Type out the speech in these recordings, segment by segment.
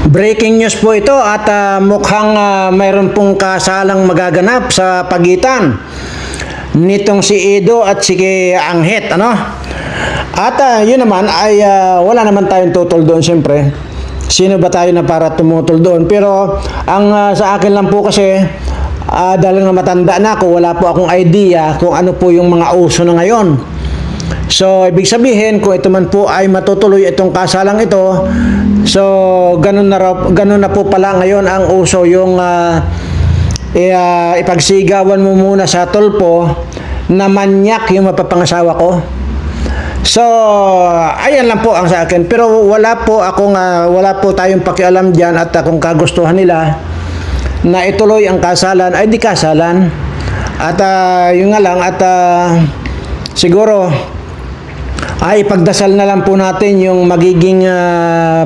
Breaking news po ito at mukhang mayroon pong kasalang magaganap sa pagitan nitong si Edo at si Anghit, ano? At yun naman ay wala naman tayong tutol doon siyempre. Sino ba tayo na para tumutol doon? Pero ang sa akin lang po kasi dahil nga matanda na ako, wala po akong idea kung ano po yung mga uso na ngayon. So, ibig sabihin, kung ito man po ay matutuloy itong kasalang ito, so, ganun na po pala ngayon ang uso yung ipagsigawan mo muna sa tulpo na manyak yung mapapangasawa ko. So, ayan lang po ang sa akin. Pero wala po tayong pakialam diyan at kung kagustuhan nila na ituloy ang kasalan, ay di kasalan. At yun nga lang, at siguro, ay ipagdasal na lang po natin yung magiging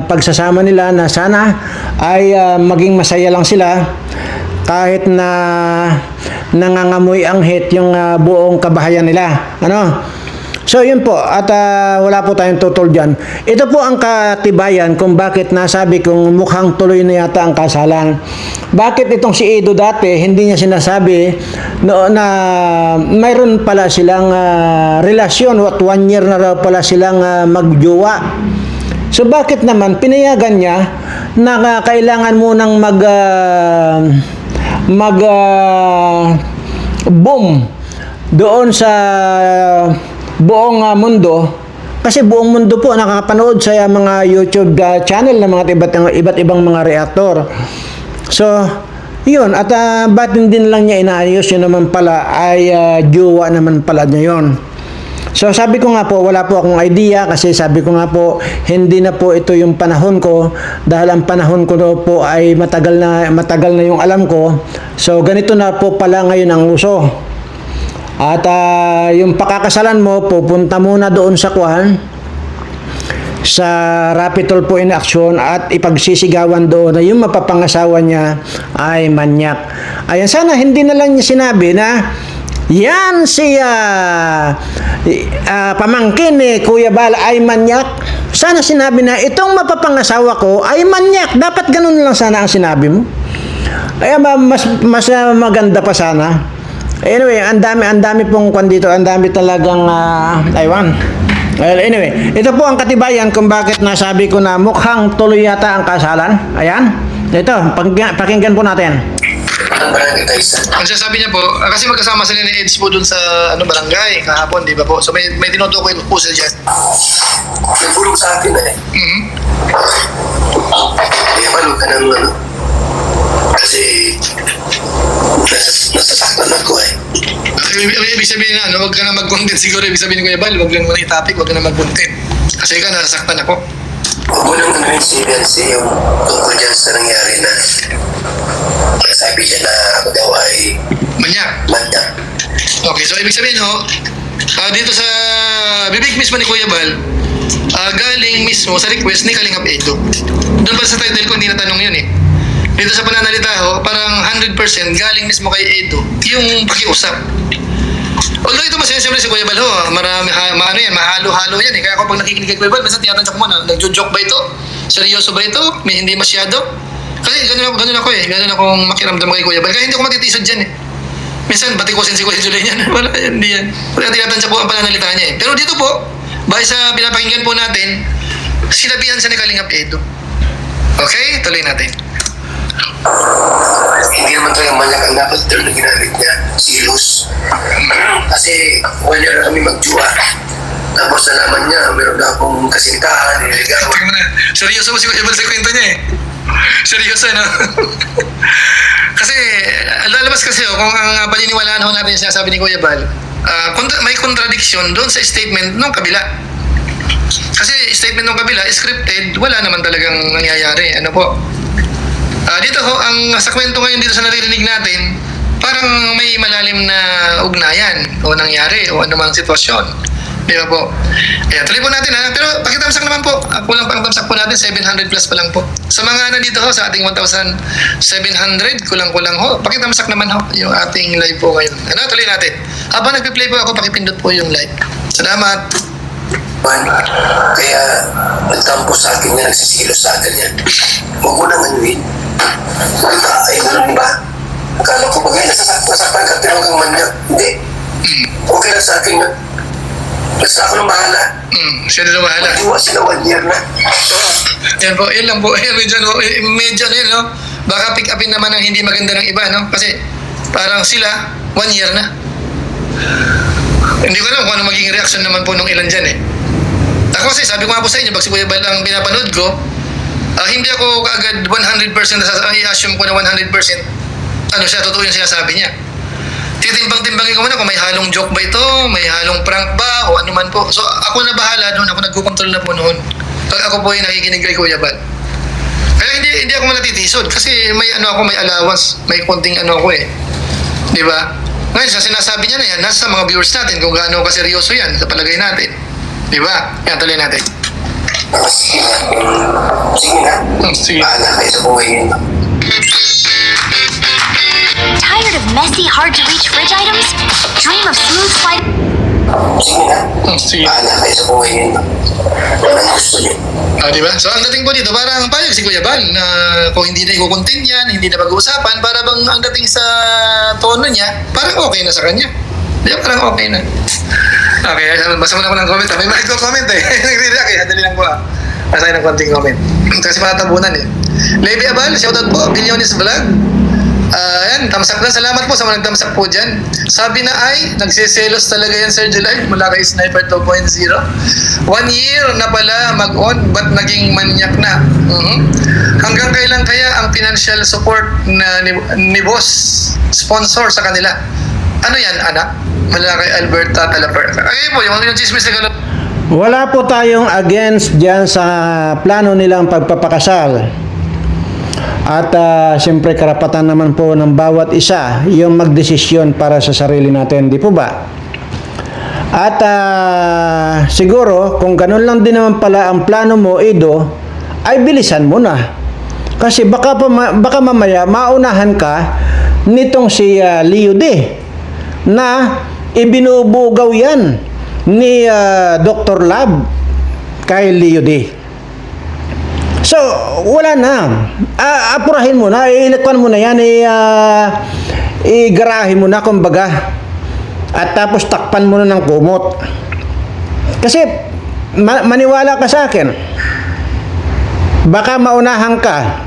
pagsasama nila na sana ay maging masaya lang sila kahit na nangangamoy ang hit yung buong kabahayan nila. Ano? So yun po, at wala po tayong tutol dyan. Ito po ang katibayan kung bakit nasabi kong mukhang tuloy na yata ang kasalan. Bakit itong si Edo dati hindi niya sinasabi na mayroon pala silang relasyon at 1 year na raw pala silang magjowa. So bakit naman pinayagan niya na kailangan munang boom doon sa buong mundo, kasi buong mundo po nakakapanood sa mga YouTube channel ng mga iba't ibang mga reaktor. So, yun, at ba't hindi lang niya inaayos, yun naman pala ay jowa naman pala niya yun. So, sabi ko nga po, wala po akong idea kasi sabi ko nga po, hindi na po ito yung panahon ko dahil ang panahon ko po ay matagal na yung alam ko. So, ganito na po pala ngayon ang uso. At yung pakakasalan mo, pupunta muna doon sa Rapitol po in action at ipagsisigawan doon na yung mapapangasawa niya ay manyak. Ayan, sana hindi na lang niya sinabi na yan si pamangkin ni Kuya Bal ay manyak. Sana sinabi na itong mapapangasawa ko ay manyak. Dapat ganun lang sana ang sinabi mo. Kaya mas maganda pa sana. Anyway, ang dami pong kwan dito, ang dami talagang Taiwan. Well, anyway, ito po ang katibayan kung bakit nasabi ko na mukhang tuloy yata ang kasalan. Ayan. Ito, pakinggan po natin. Ang sasabi niya po, kasi magkasama sila ni Eds po dun sa barangay kahapon, di ba po? So may tinutukoy po sila dyan. Nagulong sa akin eh. Kaya ano ka ng kasi nasasaktan ako eh. Ibig sabihin na, huwag ka na mag-content siguro. Ibig sabihin ni Kuya Bal, huwag lang muna i-topic, huwag ka na mag-content. Kasi ka, nasasaktan ako. Huwag mo nang insidency yung tungkol dyan sa nangyari na sabi niya na ako daw ay manyak. Okay, so ibig sabihin dito sa bibig mismo ni Kuya Bal, galing mismo sa request ni Kalingap Edo. Doon pa sa title ko, hindi natanong yun eh. Dito sa pananalita parang 100% galing mismo kay Edo yung pakiusap. Although ito masaya siyempre si Kuya Bal marami mahalo-halo yan eh. Kaya ako pag nakikinig kay Kuya Bal, basta tinatanong ko muna, nagjo-joke ba ito? Seryoso ba ito? May hindi masyado? Kasi ganun ako eh. Ganun akong makiramdam kay Kuya Bal. Kaya hindi ako matitisod dyan eh. Minsan, batikusin si Kuya Julian yan. Wala, hindi yan. Kaya tinatanong po ang pananalita niya eh. Pero dito po, base sa pinapakinggan po natin, sinabihan siya ni Kalingap Edo. Okay, tuloy natin. Hindi naman talaga manyak ang dapat term na ginamit niya, silos. Kasi 1 year na kami magjuwa. Tapos nalaman niya, meron na akong kasintahan, niligawan. Tingnan mo na. Seryoso mo si Kuya Bal sa kwento niya eh. Seryoso no? Kasi lalabas kasi kung ang paniniwalaan natin siya sabi ni Kuya Bal, may contradiction doon sa statement ng kabila. Kasi statement ng kabila scripted, wala naman talagang nangyayari. Ano po? Dito ang sa kwento ngayon dito sa naririnig natin, parang may malalim na ugnayan o nangyari o anumang sitwasyon. Di ba po? Ayan, tuloy po natin Pero pakitamsak naman po. Kulang pang tamsak po natin, 700 plus pa lang po. Sa mga nandito sa ating 1,700, kulang-kulang pakitamsak naman yung ating live po ngayon. Tuloy natin. Habang nagpi-play po ako, pakipindot po yung like. Salamat! Kaya nagtampo sa akin yan, nagsisilos sa akin yan. Huwag mo nang anuin. Ay, ganun ba? Akala ko bagay nasasaktan ka pero hanggang man niya. Hindi. Okay lang sa akin yun. Basta ako nang bahala. Siya na bahala. Magdiwa sila 1 year na. Yan po, yun lang po. Ayan, medyo ano yun, no? Baka pick upin naman ang hindi maganda ng iba, no? Kasi parang sila, 1 year na. Hindi ko alam kung ano magiging reaction naman po nung ilan dyan eh. Ako kasi sabi ko nga po sa inyo, pag si Kuya Bal ang pinapanood ko, hindi ako kaagad 100% i-assume ko na 100% ano siya, totoo yung sinasabi niya. Titimbang-timbangin ko muna kung may halong joke ba ito, may halong prank ba, o ano man po. So ako na bahala doon, ako nagkukontrol na po noon. Pag ako po ay nakikinig kay Kuya Bal. Kaya hindi ako manatitisod kasi may ano ako, may allowance, may konting ano ako eh. Di ba? Ngayon, sa sinasabi niya na yan, nasa mga viewers natin kung gaano kaseryoso yan sa palagay natin. Di ba? Yan, tuloy natin. Sige na. Sige na. Sige. Bahala kayo sa buhay niyo. Tired of messy, hard-to-reach fridge items? Dream of smooth slide... Sige na. Sige. Bahala kayo sa buhay niyo. Ano ang gusto niyo? Di ba? So, ang dating po dito, parang payag si Kuya Bal na kung hindi na ikukontin yan, hindi na pag-uusapan, para bang ang dating sa tono niya, parang okay na sa kanya. Di ba? Parang okay na. Okay, basta mo na ako ng comment. May mag-comment eh. Nagre-react eh. Dali lang po ah. Basta ng konting comment. Kasi matatabunan eh. Levi Abal, shoutout po. Billionis Vlog. Ayan, thumbs up lang. Salamat po sa mga nag-thumbs up po dyan. Sabi na ay, nagsiselos talaga yan Sir July mula kay Sniper 2.0. 1 year na pala mag-on, ba't naging manyak na? Hanggang kailan kaya ang financial support na ni boss sponsor sa kanila? Ano yan, anak? Mula kay Alberta Talaper. Ay po, yung chismis na gano'n. Wala po tayong against dyan sa plano nilang pagpapakasal. At siyempre karapatan naman po ng bawat isa yung magdesisyon para sa sarili natin, di po ba? At siguro kung ganun lang din naman pala ang plano mo, Ido, ay bilisan mo na. Kasi baka mamaya maunahan ka nitong si Leo D na ibinubugaw yan ni Dr. Lab kay Leo D. So, wala na. Apurahin mo na, ilikwan mo na yan, igarahin mo na, kumbaga. At tapos takpan mo na ng kumot. Kasi, maniwala ka sa akin, baka maunahan ka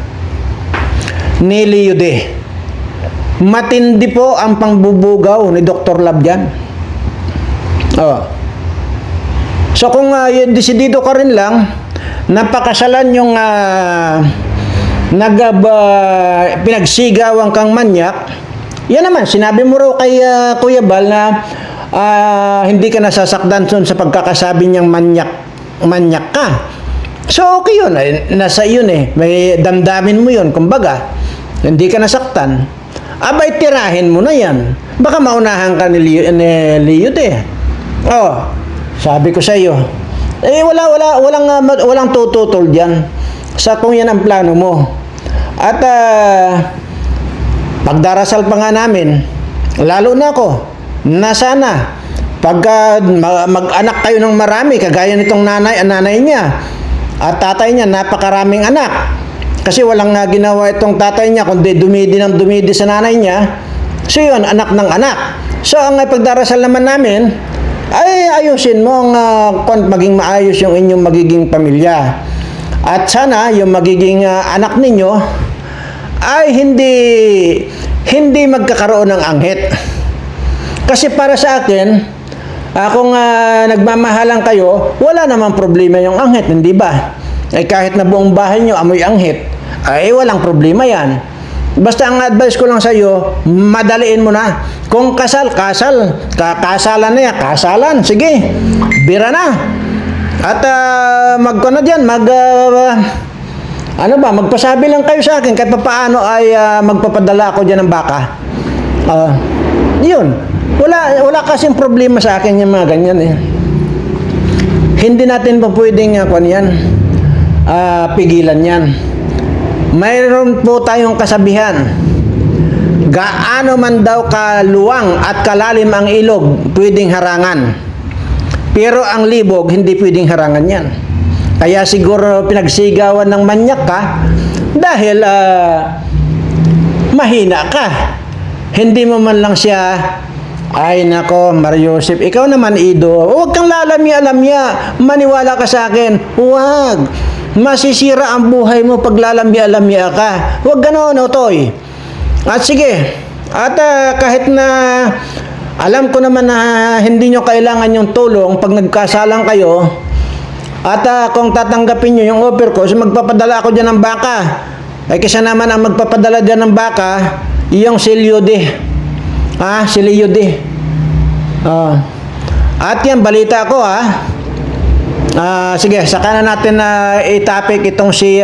ni Leo D. Matindi po ang pangbubugaw ni Dr. Lab dyan. Oh. So, kung desidido ka rin lang, napakasalan yung pinagsigawan kang manyak, yan naman, sinabi mo raw kay Kuya Bal na hindi ka nasasaktan sa pagkakasabi niyang manyak ka. So, okay yun. Nasa yun eh. May damdamin mo yun. Kumbaga, hindi ka nasaktan. Abay, tirahin mo na yan. Baka maunahan ka ni Leo eh. Oh, sabi ko sa iyo. Walang tututol diyan sa kung yan ang plano mo. At pagdarasal pa nga namin, lalo na ako, na sana pagka mag-anak kayo ng marami, kagaya nitong nanay niya at tatay niya, napakaraming anak. Kasi walang ginawa itong tatay niya, kundi dumidi sa nanay niya. So yun, anak ng anak. So ang pagdarasal naman namin, ay ayusin mo ang maging maayos yung inyong magiging pamilya. At sana yung magiging anak ninyo ay hindi magkakaroon ng anghit. Kasi para sa akin, kung nagmamahalan kayo, wala namang problema yung anghit, hindi ba? Ay kahit na buong bahay nyo amoy anghit, ay walang problema yan. Basta ang advice ko lang sa iyo, madaliin mo na. Kung kasalan na yan, kasalan, sige, bira na. At magpasabi lang kayo sa akin kahit paano ay magpapadala ako dyan ng baka. Yun, wala kasing problema sa akin yung mga ganyan eh. Hindi natin pa pwedeng pigilan yan. Mayroon po tayong kasabihan, gaano man daw kaluwang at kalalim ang ilog, pwedeng harangan. Pero ang libog, hindi pwedeng harangan yan. Kaya siguro pinagsigawan ng manyak ka dahil mahina ka. Hindi mo man lang siya, ay nako, Mario Joseph, ikaw naman, Ido, huwag kang lalami-alamya, maniwala ka sa akin, huwag. Masisira ang buhay mo pag lalami-alamya ka. Huwag gano'n, Otoy. At sige, at kahit na alam ko naman na hindi nyo kailangan yung tulong pag nagkasalang kayo, at kung tatanggapin nyo yung offer ko, so magpapadala ako dyan ng baka. Ay kisa naman ang magpapadala dyan ng baka, yung si Lyode. Si Lyode. At yan, balita ko sige, saka na natin i-topic itong si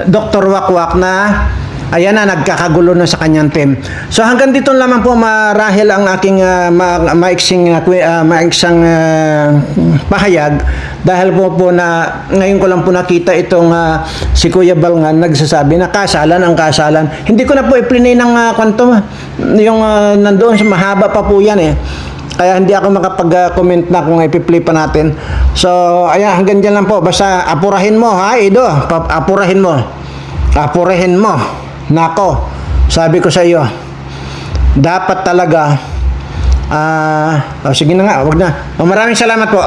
Dr. Wakwak na ayan na, nagkakagulo na sa kanyang team. So hanggang dito lamang po marahil ang aking maiksing pahayag dahil po na ngayon ko lang po nakita itong si Kuya Balngan nagsasabi na kasalan ang kasalan. Hindi ko na po i-plinay ng kwento yung nandoon sa mahaba pa po yan Kaya hindi ako makapag-comment na kung ipi-play pa natin. So, ayan, hanggang dyan lang po. Basta apurahin mo, Ido. Apurahin mo. Apurahin mo. Nako, sabi ko sa iyo, dapat talaga, sige na nga, wag na. Maraming salamat po,